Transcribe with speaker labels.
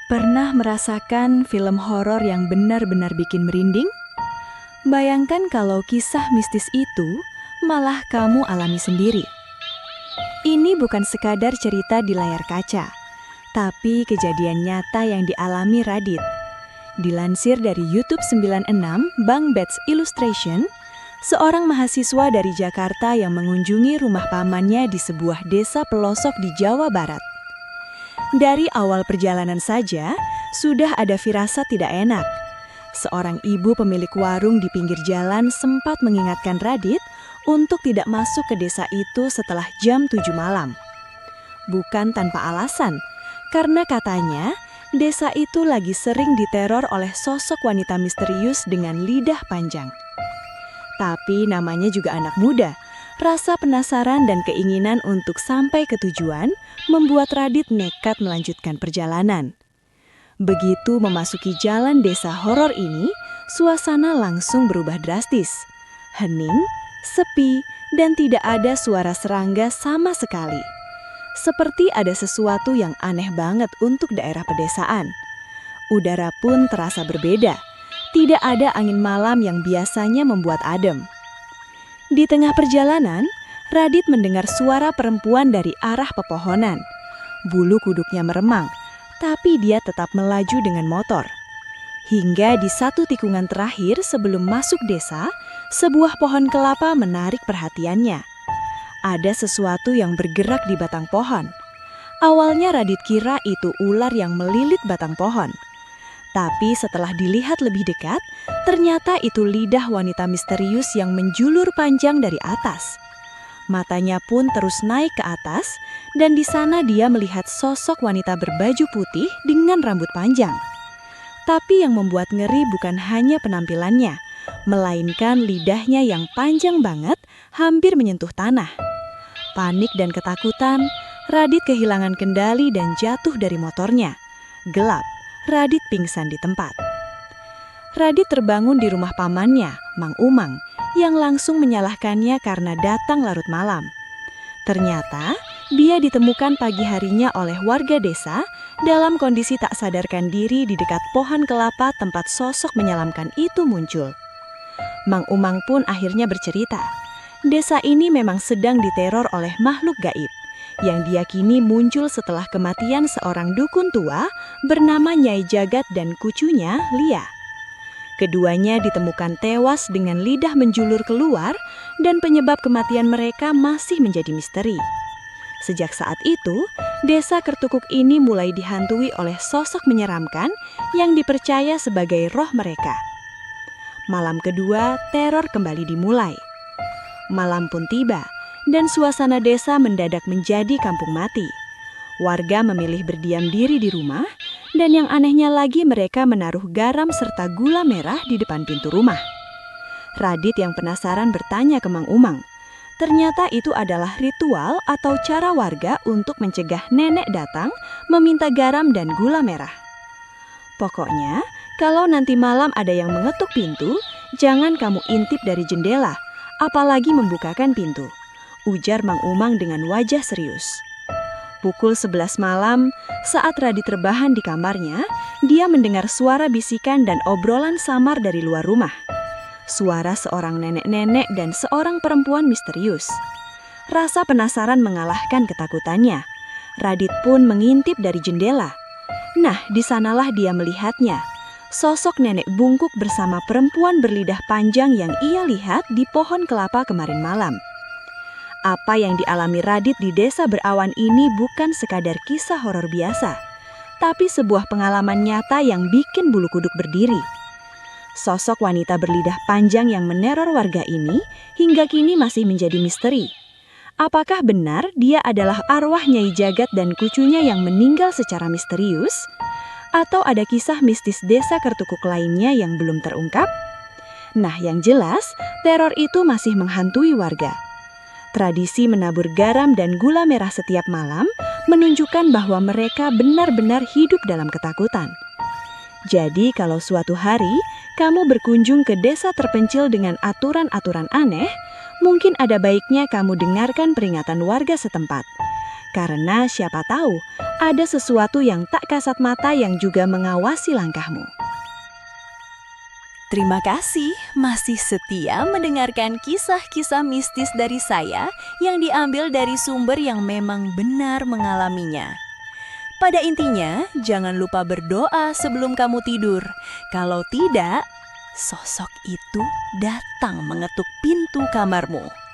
Speaker 1: Pernah merasakan film horor yang benar-benar bikin merinding? Bayangkan kalau kisah mistis itu malah kamu alami sendiri. Ini bukan sekadar cerita di layar kaca, tapi kejadian nyata yang dialami Radit. Dilansir dari YouTube 96, Bang Bets Illustration, seorang mahasiswa dari Jakarta yang mengunjungi rumah pamannya di sebuah desa pelosok di Jawa Barat. Dari awal perjalanan saja, sudah ada firasat tidak enak. Seorang ibu pemilik warung di pinggir jalan sempat mengingatkan Radit untuk tidak masuk ke desa itu setelah jam 7 malam. Bukan tanpa alasan, karena katanya desa itu lagi sering diteror oleh sosok wanita misterius dengan lidah panjang. Tapi namanya juga anak muda. Rasa penasaran dan keinginan untuk sampai ke tujuan membuat Radit nekat melanjutkan perjalanan. Begitu memasuki jalan desa horor ini, suasana langsung berubah drastis. Hening, sepi, dan tidak ada suara serangga sama sekali. Seperti ada sesuatu yang aneh banget untuk daerah pedesaan. Udara pun terasa berbeda. Tidak ada angin malam yang biasanya membuat adem. Di tengah perjalanan, Radit mendengar suara perempuan dari arah pepohonan. Bulu kuduknya meremang, tapi dia tetap melaju dengan motor. Hingga di satu tikungan terakhir sebelum masuk desa, sebuah pohon kelapa menarik perhatiannya. Ada sesuatu yang bergerak di batang pohon. Awalnya Radit kira itu ular yang melilit batang pohon. Tapi setelah dilihat lebih dekat, ternyata itu lidah wanita misterius yang menjulur panjang dari atas. Matanya pun terus naik ke atas, dan di sana dia melihat sosok wanita berbaju putih dengan rambut panjang. Tapi yang membuat ngeri bukan hanya penampilannya, melainkan lidahnya yang panjang banget, hampir menyentuh tanah. Panik dan ketakutan, Radit kehilangan kendali dan jatuh dari motornya. Gelap. Radit pingsan di tempat. Radit terbangun di rumah pamannya, Mang Umang, yang langsung menyalahkannya karena datang larut malam. Ternyata, dia ditemukan pagi harinya oleh warga desa dalam kondisi tak sadarkan diri di dekat pohon kelapa tempat sosok menyelamkan itu muncul. Mang Umang pun akhirnya bercerita, desa ini memang sedang diteror oleh makhluk gaib, yang diyakini muncul setelah kematian seorang dukun tua bernama Nyai Jagat dan cucunya Lia. Keduanya ditemukan tewas dengan lidah menjulur keluar dan penyebab kematian mereka masih menjadi misteri. Sejak saat itu, desa Kertukuk ini mulai dihantui oleh sosok menyeramkan yang dipercaya sebagai roh mereka. Malam kedua, teror kembali dimulai. Malam pun tiba, dan suasana desa mendadak menjadi kampung mati. Warga memilih berdiam diri di rumah, dan yang anehnya lagi mereka menaruh garam serta gula merah di depan pintu rumah. Radit yang penasaran bertanya ke Mang Umang. Ternyata itu adalah ritual atau cara warga untuk mencegah nenek datang meminta garam dan gula merah. Pokoknya, kalau nanti malam ada yang mengetuk pintu, jangan kamu intip dari jendela, apalagi membukakan pintu, ujar Mang Umang dengan wajah serius. Pukul 11 malam, saat Radit rebahan di kamarnya, dia mendengar suara bisikan dan obrolan samar dari luar rumah. Suara seorang nenek-nenek dan seorang perempuan misterius. Rasa penasaran mengalahkan ketakutannya. Radit pun mengintip dari jendela. Nah, di sanalah dia melihatnya. Sosok nenek bungkuk bersama perempuan berlidah panjang yang ia lihat di pohon kelapa kemarin malam. Apa yang dialami Radit di desa berawan ini bukan sekadar kisah horor biasa, tapi sebuah pengalaman nyata yang bikin bulu kuduk berdiri. Sosok wanita berlidah panjang yang meneror warga ini hingga kini masih menjadi misteri. Apakah benar dia adalah arwah Nyai Jagat dan cucunya yang meninggal secara misterius? Atau ada kisah mistis desa Kertukuk lainnya yang belum terungkap? Nah, yang jelas, teror itu masih menghantui warga. Tradisi menabur garam dan gula merah setiap malam menunjukkan bahwa mereka benar-benar hidup dalam ketakutan. Jadi, kalau suatu hari kamu berkunjung ke desa terpencil dengan aturan-aturan aneh, mungkin ada baiknya kamu dengarkan peringatan warga setempat.
Speaker 2: Karena siapa tahu ada sesuatu yang tak kasat mata yang juga mengawasi langkahmu.
Speaker 1: Terima kasih masih setia mendengarkan kisah-kisah mistis dari saya yang diambil dari sumber yang memang benar mengalaminya. Pada intinya, jangan lupa berdoa sebelum kamu tidur. Kalau tidak, sosok itu datang mengetuk pintu kamarmu.